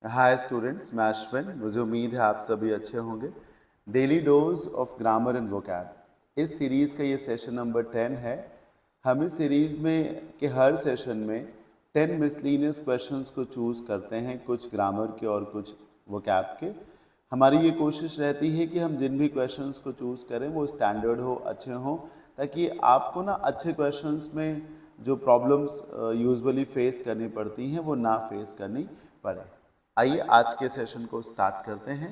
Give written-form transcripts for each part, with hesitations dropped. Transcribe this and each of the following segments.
Hi students, मैं अश्विन। मुझे उम्मीद है आप सभी अच्छे होंगे। Daily dose of grammar and vocab इस सीरीज़ का ये सेशन नंबर 10 है। हम इस सीरीज़ में के हर सेशन में 10 मिसलीनियस क्वेश्चंस को चूज़ करते हैं, कुछ ग्रामर के और कुछ वोकैब के। हमारी ये कोशिश रहती है कि हम जिन भी क्वेश्चंस को चूज़ करें वो स्टैंडर्ड हो, अच्छे हों, ताकि आपको ना अच्छे क्वेश्चंस में जो प्रॉब्लम्स यूजुअली फेस करनी पड़ती हैं वो ना फेस करनी पड़े। आइए आज के सेशन को स्टार्ट करते हैं।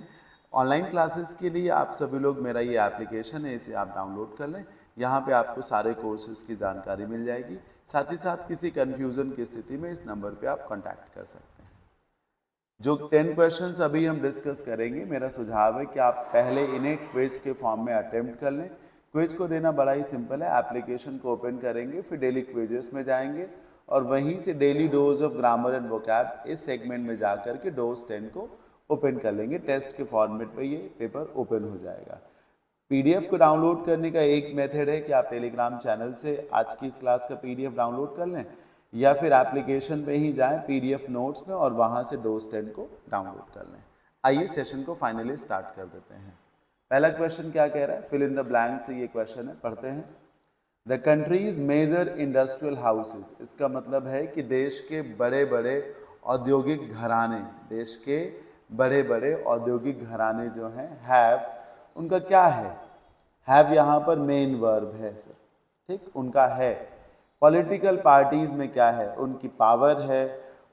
ऑनलाइन क्लासेस के लिए आप सभी लोग, मेरा ये एप्लीकेशन है, इसे आप डाउनलोड कर लें। यहाँ पे आपको सारे कोर्सेज की जानकारी मिल जाएगी। साथ ही साथ किसी कन्फ्यूज़न की स्थिति में इस नंबर पे आप कांटेक्ट कर सकते हैं। जो 10 क्वेश्चंस अभी हम डिस्कस करेंगे, मेरा सुझाव है कि आप पहले इन्हें क्विज के फॉर्म में अटेम्प्ट कर लें। क्विज को देना बड़ा ही सिंपल है। एप्लीकेशन को ओपन करेंगे, फिर डेली क्विजेस में जाएंगे और वहीं से daily dose of grammar and vocab इस सेगमेंट में जाकर के डोज 10 को ओपन कर लेंगे। टेस्ट के फॉर्मेट पे ये पेपर ओपन हो जाएगा। पीडीएफ को डाउनलोड करने का एक मेथड है कि आप टेलीग्राम चैनल से आज की इस क्लास का पीडीएफ डाउनलोड कर लें, या फिर एप्लीकेशन पे ही जाएं पीडीएफ नोट्स में और वहां से डोज 10 को डाउनलोड कर लें। आइए सेशन को फाइनली स्टार्ट कर देते हैं। पहला क्वेश्चन क्या कह रहा है, फिल इन द ब्लैंक से ये क्वेश्चन है, पढ़ते हैं। The countries major industrial houses, इसका मतलब है कि देश के बड़े बड़े औद्योगिक घराने, देश के बड़े बड़े औद्योगिक घराने जो हैं, हैव, उनका क्या है? हैव यहाँ पर मेन वर्ब है सर, ठीक, उनका है। पॉलिटिकल पार्टीज में क्या है? उनकी पावर है,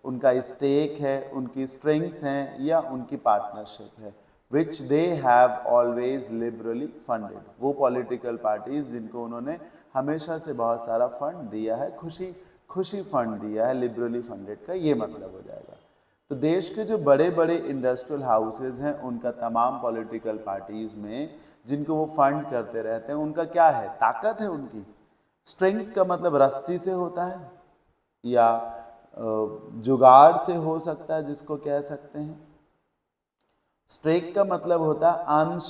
उनका स्टेक है, उनकी स्ट्रिंग्स हैं या उनकी पार्टनरशिप है। Which they have always liberally funded, वो पॉलिटिकल पार्टीज जिनको उन्होंने हमेशा से बहुत सारा फंड दिया है, खुशी खुशी फंड दिया है। लिबरली फंडेड का ये मतलब हो जाएगा। तो देश के जो बड़े बड़े इंडस्ट्रियल हाउसेज हैं, उनका तमाम पॉलिटिकल पार्टीज में जिनको वो फंड करते रहते हैं, उनका क्या है? ताकत है उनकी। स्ट्रिंग्स का मतलब रस्सी से होता है या जुगाड़ से हो सकता है, जिसको कह सकते हैं। स्ट्रेक का मतलब होता है अंश,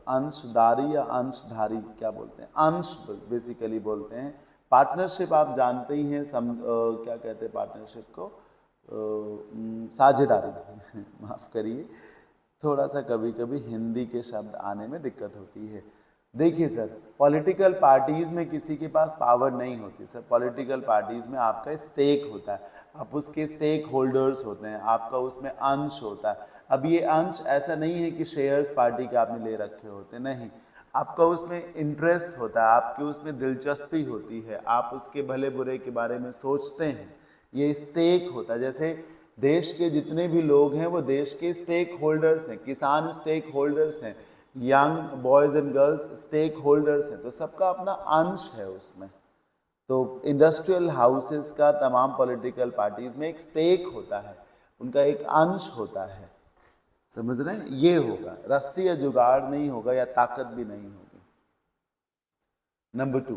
अंशदारी या अंशधारी, क्या बोलते हैं, अंश बेसिकली बोलते हैं। पार्टनरशिप आप जानते ही हैं, क्या कहते हैं पार्टनरशिप को? साझेदारी माफ करिए, थोड़ा सा कभी कभी हिंदी के शब्द आने में दिक्कत होती है। देखिए सर, पॉलिटिकल पार्टीज में किसी के पास पावर नहीं होती सर। पॉलिटिकल पार्टीज में आपका स्टेक होता है, आप उसके स्टेक होल्डर्स होते हैं, आपका उसमें अंश होता है। अब ये अंश ऐसा नहीं है कि शेयर्स पार्टी के आपने ले रखे होते, नहीं, आपका उसमें इंटरेस्ट होता है, आपकी उसमें दिलचस्पी होती है, आप उसके भले बुरे के बारे में सोचते हैं। ये स्टेक होता है। जैसे देश के जितने भी लोग हैं वो देश के स्टेक होल्डर्स हैं, किसान स्टेक होल्डर्स हैं, young boys and girls stakeholders हैं, तो सबका अपना अंश है उसमें। तो इंडस्ट्रियल हाउसेस का तमाम पॉलिटिकल पार्टीज में एक स्टेक होता है, उनका एक अंश होता है। समझ रहे हैं? ये होगा, रस्सी या जुगाड़ नहीं होगा या ताकत भी नहीं होगी। Number 2,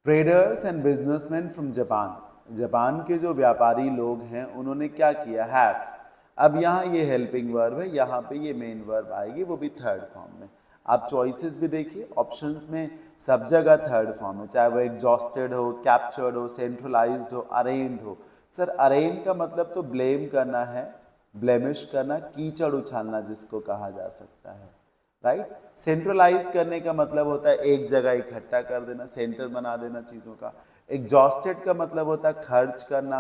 traders and businessman from Japan, Japan के जो व्यापारी लोग हैं उन्होंने क्या किया? हैव। अब यहाँ ये हेल्पिंग वर्ब है, यहाँ पे ये मेन वर्ब आएगी, वो भी थर्ड फॉर्म में। आप चॉइसेस भी देखिए, ऑप्शंस में सब जगह थर्ड फॉर्म है, चाहे वो एग्जॉस्टेड हो, कैप्चर्ड हो, सेंट्रलाइज्ड हो, अरेन्ड हो। सर अरेन्ड का मतलब तो ब्लेम करना है, ब्लेमिश करना, कीचड़ उछालना जिसको कहा जा सकता है, राइट। सेंट्रलाइज करने का मतलब होता है एक जगह इकट्ठा कर देना, सेंटर बना देना चीज़ों का। एग्जॉस्टेड का मतलब होता है खर्च करना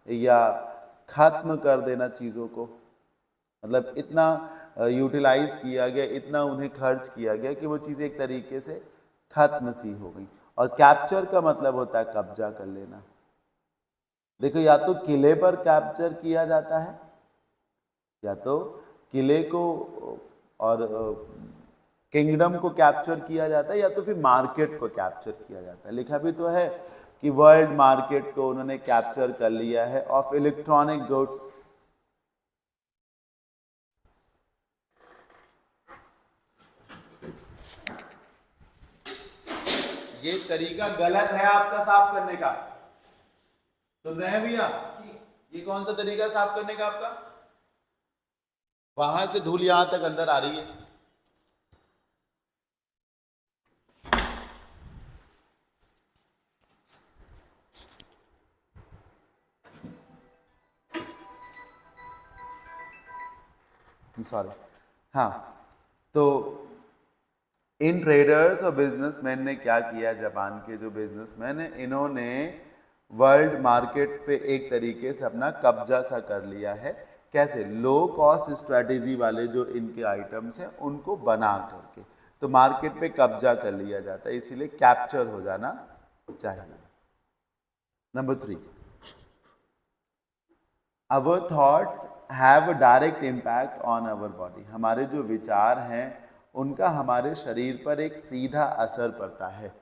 या खत्म कर देना चीज़ों को, मतलब इतना यूटिलाइज किया गया, इतना उन्हें खर्च किया गया कि वो चीज़ एक तरीके से खत्म सी हो गई। और कैप्चर का मतलब होता है कब्जा कर लेना। देखो, या तो किले पर कैप्चर किया जाता है, या तो किले को और किंगडम को कैप्चर किया जाता है, या तो फिर मार्केट को कैप्चर किया जाता है। लिखा भी तो है कि वर्ल्ड मार्केट को उन्होंने कैप्चर कर लिया है ऑफ इलेक्ट्रॉनिक गुड्स। ये तरीका गलत है आपका साफ करने का, सुन रहे हैं भैया? ये कौन सा तरीका साफ करने का आपका? वहां से धूल यहां तक अंदर आ रही है। सॉरी, हाँ, तो इन ट्रेडर्स और बिजनेसमैन ने क्या किया, जापान के जो बिजनेसमैन है, इन्होंने वर्ल्ड मार्केट पे एक तरीके से अपना कब्जा सा कर लिया है। कैसे? लो कॉस्ट स्ट्रैटेजी वाले जो इनके आइटम्स हैं उनको बना करके, तो मार्केट पे कब्जा कर लिया जाता है, इसीलिए कैप्चर हो जाना चाहिए। Number 3, our thoughts have a direct impact on our body. हमारे जो विचार हैं उनका हमारे शरीर पर एक सीधा असर पड़ता है।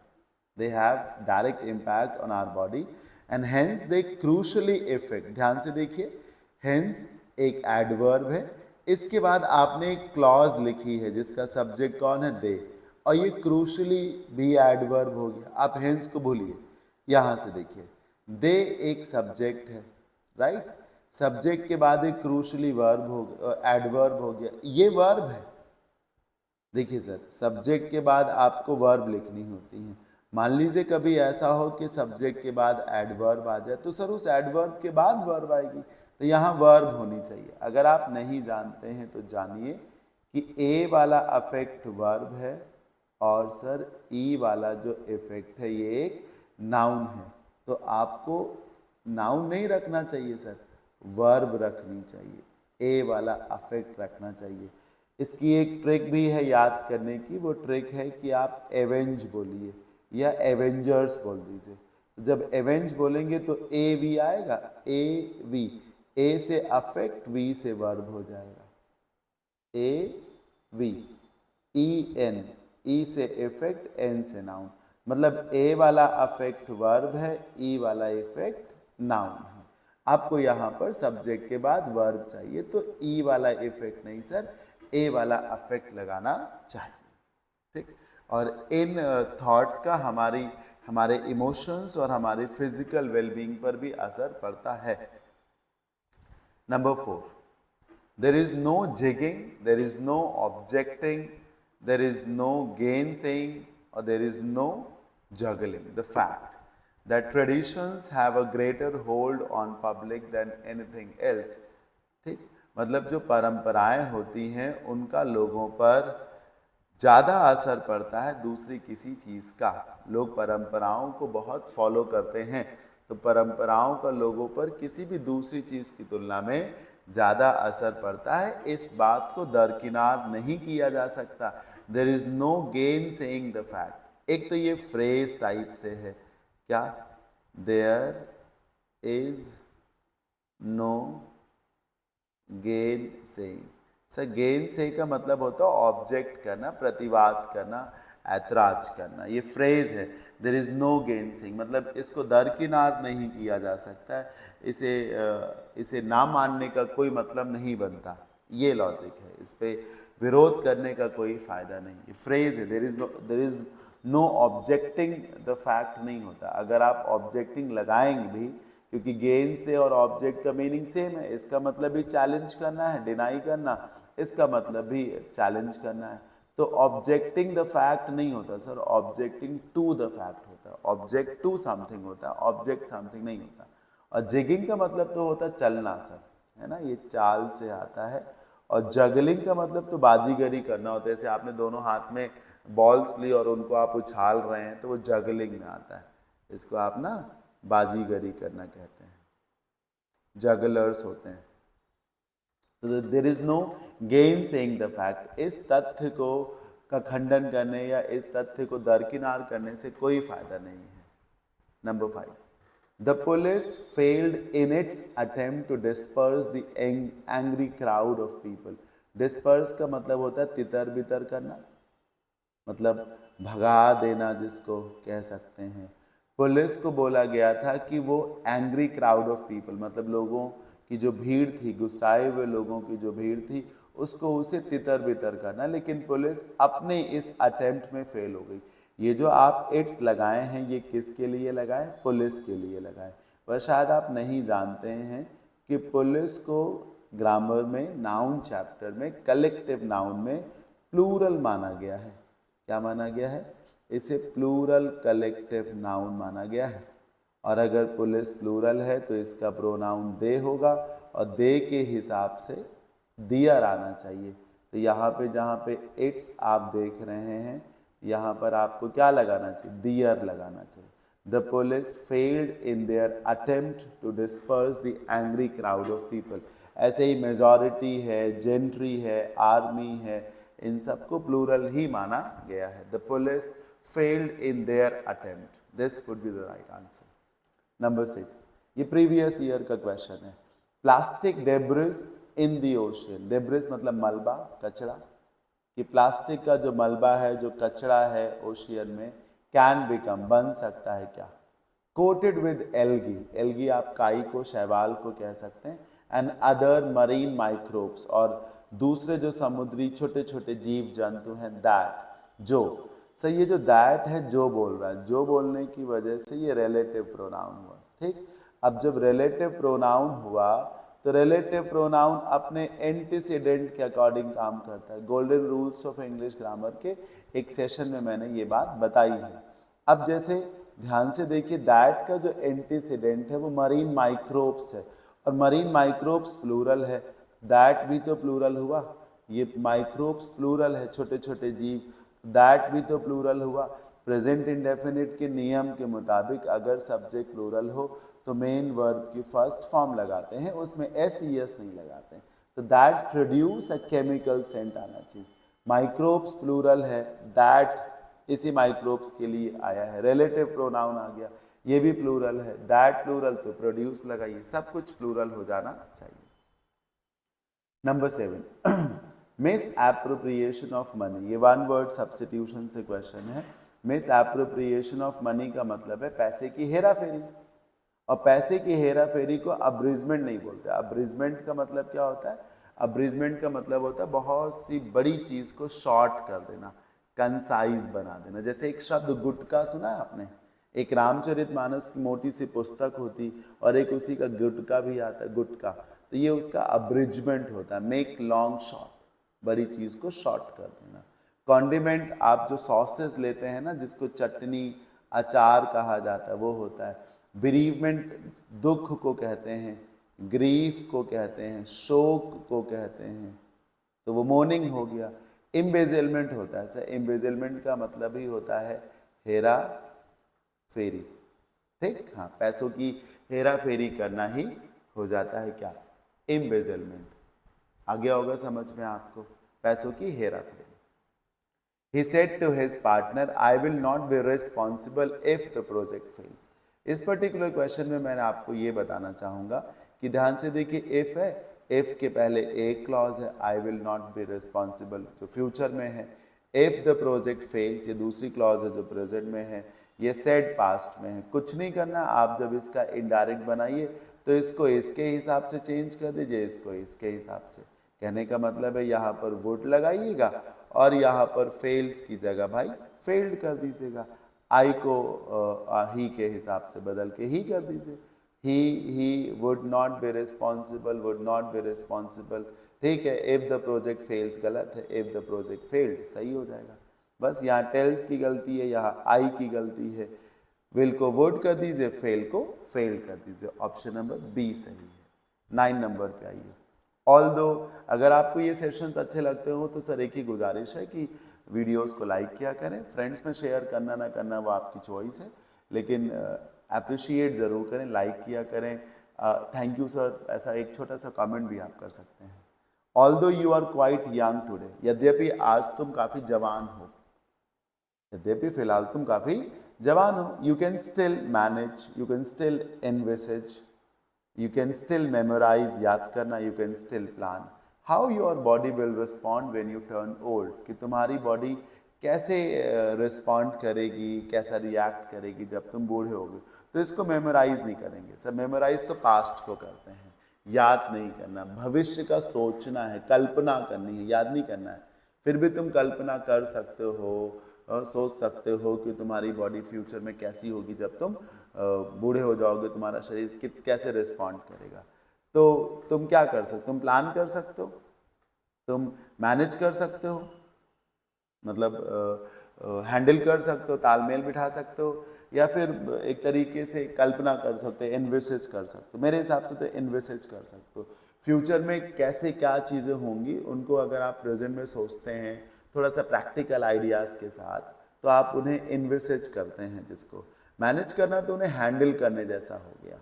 They have direct impact on our body and hence they crucially effect. ध्यान से देखिए, हेंस एक एडवर्ब है, इसके बाद आपने एक क्लॉज लिखी है जिसका सब्जेक्ट कौन है? दे, और ये क्रूशली भी एडवर्ब हो गया। आप हेंस को भूलिए, यहां से देखिए, दे एक सब्जेक्ट है, राइट? सब्जेक्ट के बाद एक क्रूशली वर्ब हो गया, एडवर्ब हो गया, ये वर्ब है। देखिए सर, सब्जेक्ट के बाद आपको वर्ब लिखनी होती है। मान लीजिए कभी ऐसा हो कि सब्जेक्ट के बाद एडवर्ब आ जाए, तो सर उस एडवर्ब के बाद वर्ब आएगी, तो यहाँ वर्ब होनी चाहिए। अगर आप नहीं जानते हैं तो जानिए कि ए वाला अफेक्ट वर्ब है और सर ई वाला जो इफेक्ट है ये एक नाउन है। तो आपको नाउन नहीं रखना चाहिए सर, वर्ब रखनी चाहिए, ए वाला अफेक्ट रखना चाहिए। इसकी एक ट्रिक भी है याद करने की, वो ट्रिक है कि आप एवेंज बोलिए या एवेंजर्स बोल दीजिए। तो जब एवेंज बोलेंगे तो ए वी आएगा, ए वी, ए से अफेक्ट, वी से वर्ब हो जाएगा, ए वी, ई एन, ई से इफेक्ट, एन से नाउन। मतलब ए वाला अफेक्ट वर्ब है, ई वाला इफेक्ट नाउन है। आपको यहाँ पर सब्जेक्ट के बाद वर्ब चाहिए, तो ई वाला इफेक्ट नहीं सर, ए वाला अफेक्ट लगाना चाहिए, ठीक? और इन थॉट्स का हमारे इमोशंस और हमारे फिजिकल वेलबींग पर भी असर पड़ता है। Number 4, there is no jigging, there is no objecting, there is no gainsaying, or there is no juggling the fact that traditions have a greater hold on public than anything else। ठीक, मतलब जो परंपराएं होती हैं उनका लोगों पर ज़्यादा असर पड़ता है दूसरी किसी चीज़ का। लोग परंपराओं को बहुत फॉलो करते हैं, तो परंपराओं का लोगों पर किसी भी दूसरी चीज़ की तुलना में ज़्यादा असर पड़ता है। इस बात को दरकिनार नहीं किया जा सकता। There is no gainsaying the fact. एक तो ये फ्रेज टाइप से है, क्या? There is no gainsaying. Sir gainsay का मतलब होता है ऑब्जेक्ट करना, प्रतिवाद करना, ऐतराज करना। ये फ्रेज है, there is no gainsaying, मतलब इसको दरकिनार नहीं किया जा सकता है, इसे ना मानने का कोई मतलब नहीं बनता। ये लॉजिक है, इस पे विरोध करने का कोई फायदा नहीं। ये फ्रेज है, there is no objecting the fact नहीं होता। अगर आप ऑब्जेक्टिंग लगाएंगे भी, क्योंकि गेन से और ऑब्जेक्ट का मीनिंग सेम है, इसका मतलब भी चैलेंज करना है, डिनाई करना, इसका मतलब भी चैलेंज करना है। तो ऑब्जेक्टिंग द फैक्ट नहीं होता sir, objecting to the fact होता है। ऑब्जेक्ट टू समथिंग होता है, ऑब्जेक्ट समथिंग नहीं होता। और जिगिंग का मतलब तो होता है चलना सर, है ना, ये चाल से आता है। और जगलिंग का मतलब तो बाजीगरी करना होता है। जैसे आपने दोनों हाथ में बॉल्स ली और उनको आप उछाल रहे हैं, तो वो जगलिंग में आता है। इसको आप ना बाजीगरी करना कहते हैं, जगलर्स होते हैं। तो there is no gainsaying the fact. इस तथ्य को का खंडन करने या इस तथ्य को दरकिनार करने से कोई फायदा नहीं है। Number 5, the police failed in its attempt to disperse the angry crowd of people. Disperse का मतलब होता है तितर बितर करना, मतलब भगा देना, जिसको कह सकते हैं। पुलिस को बोला गया था कि वो एंग्री क्राउड ऑफ पीपल, मतलब लोगों की जो भीड़ थी, गुस्साए हुए लोगों की जो भीड़ थी, उसको उसे तितर बितर करना। लेकिन पुलिस अपने इस अटेम्प्ट में फेल हो गई। ये जो आप इट्स लगाए हैं, ये किसके लिए लगाए? पुलिस के लिए लगाए। पर शायद आप नहीं जानते हैं कि पुलिस को ग्रामर में नाउन चैप्टर में कलेक्टिव नाउन में प्लूरल माना गया है। क्या माना गया है? इसे प्लूरल कलेक्टिव नाउन माना गया है। और अगर पुलिस प्लूरल है तो इसका प्रोनाउन दे होगा, और दे के हिसाब से डियर आना चाहिए। तो यहाँ पे जहाँ पे इट्स आप देख रहे हैं, यहाँ पर आपको क्या लगाना चाहिए, डियर लगाना चाहिए। The police failed in their attempt to disperse the angry crowd of people. ऐसे ही मेजॉरिटी है, जेंट्री है, आर्मी है, इन सबको प्लूरल ही माना गया है। The police failed in their attempt, this would be the right answer. Number 6, ये प्रीवियस ईयर का क्वेश्चन है। Plastic debris in the ocean, debris मतलब मलबा, कचरा, कि प्लास्टिक का जो मलबा है, जो कचरा है ओशियन में, कैन बिकम बन सकता है क्या, कोटेड विद एल्गी, एल्गी आप काई को, शैवाल को कह सकते हैं, एंड अदर मरीन माइक्रोब्स, और दूसरे जो समुद्री छोटे छोटे जीव जंतु हैं, दैट, जो। सर ये जो दैट है जो बोल रहा है, जो बोलने की वजह से ये रिलेटिव प्रोनाउन हुआ, ठीक। अब जब रिलेटिव प्रोनाउन हुआ तो रिलेटिव प्रोनाउन अपने एंटीसीडेंट के अकॉर्डिंग काम करता है। Golden rules of English grammar के एक सेशन में मैंने ये बात बताई है। अब जैसे ध्यान से देखिए, दैट का जो एंटीसीडेंट है वो मरीन माइक्रोब्स है, और मरीन माइक्रोब्स प्लूरल है, दैट भी तो प्लूरल हुआ, ये माइक्रोब्स प्लूरल है, छोटे छोटे जीव, दैट भी तो प्लूरल हुआ। प्रेजेंट इंडेफिनिट के नियम के मुताबिक अगर सब्जेक्ट प्लूरल हो तो मेन वर्ब की फर्स्ट फॉर्म लगाते हैं, उसमें एस ई एस नहीं लगाते हैं। तो that produce a chemical scent आना चाहिए। माइक्रोब्स प्लूरल है, दैट इसी माइक्रोब्स के लिए आया है। रिलेटिव प्रोनाउन आ गया, ये भी प्लूरल है, दैट प्लूरल तो प्रोड्यूस लगाइए, सब कुछ प्लूरल हो जाना चाहिए। Number 7, miss appropriation of money, ये वन वर्ड सब्स्टिट्यूशन से क्वेश्चन है। मिस एप्रोप्रिएशन ऑफ मनी का मतलब है पैसे की हेरा फेरी, और पैसे की हेरा फेरी को अब्रिजमेंट नहीं बोलते। अब्रिजमेंट का मतलब क्या होता है, अब्रिजमेंट का मतलब होता है बहुत सी बड़ी चीज को शॉर्ट कर देना, कंसाइज बना देना। जैसे एक शब्द गुटका सुना है आपने, एक रामचरितमानस की मोटी सी पुस्तक होती और एक उसी का गुटका भी आता है, गुटका, तो ये उसका अब्रिजमेंट होता है, मेक लॉन्ग शॉर्ट, बड़ी चीज को शॉर्ट कर देना। कॉन्डिमेंट आप जो सॉसेस लेते हैं ना, जिसको चटनी अचार कहा जाता है, वो होता है। बेरीवमेंट दुख को कहते हैं, ग्रीफ को कहते हैं, शोक को कहते हैं, तो वो मोर्निंग हो गया। इम्बेजलमेंट होता है, सर इम्बेजलमेंट का मतलब ही होता है हेरा फेरी, ठीक। हाँ, पैसों की हेरा फेरी करना ही हो जाता है क्या, इम्बेजलमेंट। आ गया होगा समझ में आपको, पैसों की हेरा फेरी। He said to his partner, I will not be responsible if the project fails. इस पर्टिकुलर क्वेश्चन में मैंने आपको ये बताना चाहूँगा कि ध्यान से देखिए, इफ है, इफ के पहले एक क्लॉज है, I will not be responsible जो फ्यूचर में है। इफ द प्रोजेक्ट फेल्स, ये दूसरी क्लॉज है जो प्रेजेंट में है। ये सेड पास्ट में है। कुछ नहीं करना, आप जब इसका इनडायरेक्ट बनाइए तो इसको इसके हिसाब से चेंज कर दीजिए, इसको इसके हिसाब से। कहने का मतलब है यहाँ पर वुड लगाइएगा और यहाँ पर फेल्स की जगह भाई फेल्ड कर दीजिएगा। आई को ही के हिसाब से बदल के ही कर दीजिए। He would not be responsible, would not be responsible, ठीक है। इफ द प्रोजेक्ट फेल्स गलत है, इफ द प्रोजेक्ट फेल्ड सही हो जाएगा। बस यहाँ टेल्स की गलती है, यहाँ आई की गलती है। विल को वुड कर दीजिए, फेल को फेल्ड कर दीजिए। ऑप्शन नंबर बी सही है। 9 नंबर पे आइए। ऑल्दो अगर आपको ये सेशंस अच्छे लगते हो तो सर एक ही गुजारिश है कि वीडियोस को लाइक किया करें। फ्रेंड्स में शेयर करना ना करना वो आपकी चॉइस है, लेकिन अप्रिशिएट ज़रूर करें, लाइक किया करें। थैंक यू सर, ऐसा एक छोटा सा कमेंट भी आप कर सकते हैं। Although you are quite young today, यद्यपि आज तुम काफ़ी जवान हो, यद्यपि फिलहाल तुम काफ़ी जवान हो। You can still manage, you can still envisages, you can still memorize, याद करना, you can still plan how your body will respond when you turn old, कि तुम्हारी बॉडी कैसे रिस्पॉन्ड करेगी, कैसा रिएक्ट करेगी जब तुम बूढ़े होगे। तो इसको मेमोराइज नहीं करेंगे सब, मेमोराइज तो पास्ट को करते हैं, याद नहीं करना। भविष्य का सोचना है, कल्पना करनी है, याद नहीं करना है। फिर भी तुम कल्पना कर सकते हो, सोच सकते हो कि तुम्हारी बॉडी फ्यूचर में कैसी होगी जब तुम बूढ़े हो जाओगे, तुम्हारा शरीर कैसे रिस्पॉन्ड करेगा। तो तुम क्या कर सकते हो, तुम प्लान कर सकते हो, तुम मैनेज कर सकते हो, मतलब हैंडल कर सकते हो, तालमेल बिठा सकते हो, या फिर एक तरीके से कल्पना कर सकते हैं, इन्विसेज कर सकते हो। मेरे हिसाब से तो इन्विसेज कर सकते हो। फ्यूचर में कैसे क्या चीज़ें होंगी उनको अगर आप प्रेजेंट में सोचते हैं थोड़ा सा प्रैक्टिकल आइडियाज़ के साथ, तो आप उन्हें इन्विसेज करते हैं। जिसको मैनेज करना तो उन्हें हैंडल करने जैसा हो गया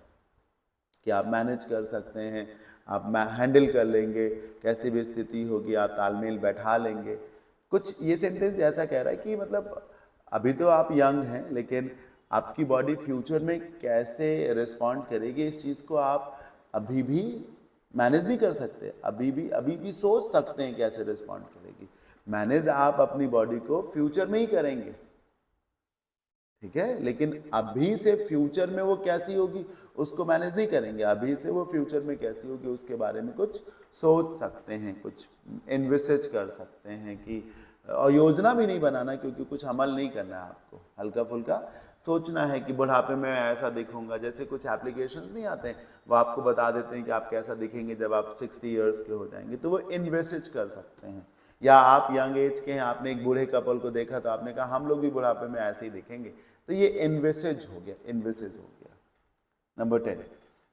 कि आप मैनेज कर सकते हैं, आप हैंडल कर लेंगे, कैसी भी स्थिति होगी आप तालमेल बैठा लेंगे। कुछ ये सेंटेंस ऐसा कह रहा है कि मतलब अभी तो आप यंग हैं, लेकिन आपकी बॉडी फ्यूचर में कैसे रिस्पॉन्ड करेगी इस चीज़ को आप अभी भी मैनेज नहीं कर सकते। अभी भी सोच सकते हैं कैसे रिस्पॉन्ड करेगी। मैनेज आप अपनी बॉडी को फ्यूचर में ही करेंगे, ठीक है, लेकिन अभी से फ्यूचर में वो कैसी होगी उसको मैनेज नहीं करेंगे। अभी से वो फ्यूचर में कैसी होगी उसके बारे में कुछ सोच सकते हैं, कुछ इन्विसेज कर सकते हैं कि, और योजना भी नहीं बनाना क्योंकि कुछ अमल नहीं करना है आपको, हल्का फुल्का सोचना है कि बुढ़ापे में ऐसा दिखूंगा। जैसे कुछ एप्लीकेशंस नहीं आते हैं वो आपको बता देते हैं कि आप कैसा दिखेंगे जब आप 60 ईयर्स के हो जाएंगे, तो वो इन्विसेज कर सकते हैं। या आप यंग एज के हैं, आपने एक बूढ़े कपल को देखा तो आपने कहा हम लोग भी बुढ़ापे में ऐसे ही दिखेंगे, तो ये इन्विसेज हो गया, इन्विसेज हो गया। Number 10,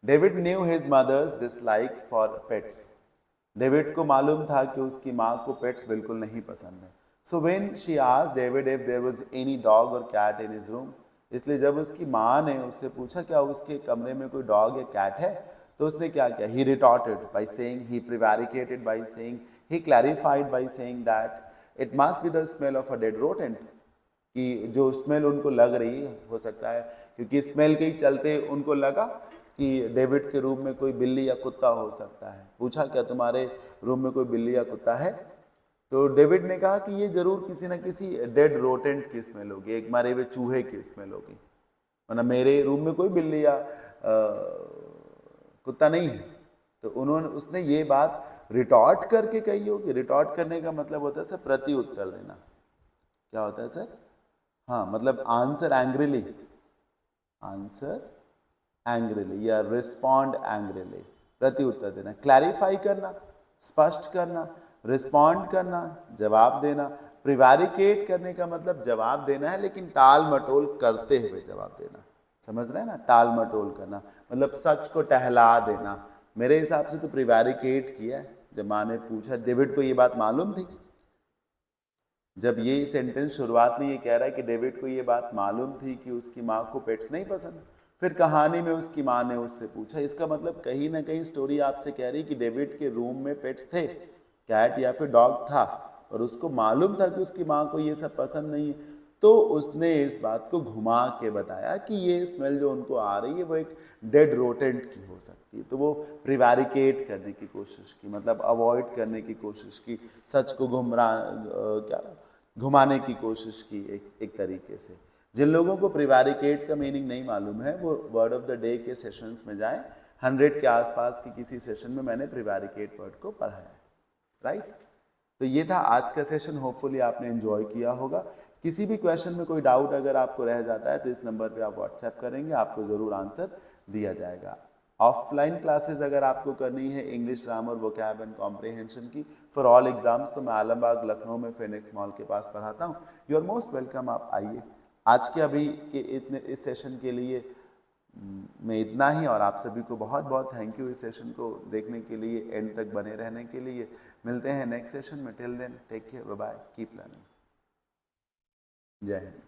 David knew his mother's dislikes for pets. David को मालूम था कि उसकी माँ को पेट्स बिल्कुल नहीं पसंद है। So when she asked David if there was any dog or cat in his room, इसलिए जब उसकी माँ ने उससे पूछा क्या उसके कमरे में कोई डॉग या कैट है, तो उसने क्या किया, he retorted by saying, he prevaricated by saying, he clarified by saying that it must be the smell of a dead rodent, कि जो स्मेल उनको लग रही हो सकता है क्योंकि स्मेल के ही चलते उनको लगा कि डेविड के रूम में कोई बिल्ली या कुत्ता हो सकता है। पूछा क्या तुम्हारे रूम में कोई बिल्ली या कुत्ता है, तो डेविड ने कहा कि ये जरूर किसी न किसी डेड रोटेंट की स्मेल होगी, एक मरे हुए चूहे की स्मेल होगी, वरना मेरे रूम में कोई बिल्ली या कुत्ता नहीं है। तो उसने ये बात रिटॉर्ट करके कही होगी। रिटॉर्ट करने का मतलब होता है सर प्रति उत्तर देना। क्या होता है सर? हाँ, मतलब आंसर एंग्रीली, आंसर एंग्रीली या रिस्पॉन्ड एंग्रीली, प्रति उत्तर देना। क्लैरिफाई करना, स्पष्ट करना। रिस्पॉन्ड करना, जवाब देना। प्रिवारिकेट करने का मतलब जवाब देना है लेकिन टाल मटोल करते हुए जवाब देना। समझ रहे हैं ना, टाल मटोल करना मतलब सच को टहला देना। मेरे हिसाब से तो प्रिवारिकेट किया है। जब माँ ने पूछा, डेविड को ये बात मालूम थी। जब ये सेंटेंस शुरुआत में ये कह रहा है कि डेविड को ये बात मालूम थी कि उसकी माँ को पेट्स नहीं पसंद, फिर कहानी में उसकी माँ ने उससे पूछा, इसका मतलब कहीं ना कहीं स्टोरी आपसे कह रही कि डेविड के रूम में पेट्स थे, कैट या फिर डॉग था, और उसको मालूम था कि उसकी माँ को ये सब पसंद नहीं है। तो उसने इस बात को घुमा के बताया कि ये स्मेल जो उनको आ रही है वो एक डेड रोटेंट की हो सकती है। तो वो प्रिवारिकेट करने की कोशिश की, मतलब अवॉइड करने की कोशिश की, सच को घुमाने की कोशिश की एक तरीके से। जिन लोगों को प्रिवारिकेट का मीनिंग नहीं मालूम है वो वर्ड ऑफ द डे के सेशंस में जाएं। 100 के आसपास की किसी सेशन में मैंने प्रिवारिकेट वर्ड को पढ़ाया है, राइट। तो ये था आज का सेशन, होपफुली आपने एंजॉय किया होगा। किसी भी क्वेश्चन में कोई डाउट अगर आपको रह जाता है तो इस नंबर पे आप व्हाट्सएप करेंगे, आपको ज़रूर आंसर दिया जाएगा। ऑफलाइन क्लासेस अगर आपको करनी है English grammar vocab and comprehension की फॉर ऑल एग्जाम्स, तो मैं आलमबाग लखनऊ में फिनिक्स मॉल के पास पढ़ाता हूँ। यू आर मोस्ट वेलकम, आप आइए। आज के अभी के इस सेशन के लिए मैं इतना ही, और आप सभी को बहुत बहुत थैंक यू इस सेशन को देखने के लिए, एंड तक बने रहने के लिए। मिलते हैं नेक्स्ट सेशन में। Till then take care, bye bye, keep learning. जय हिंद।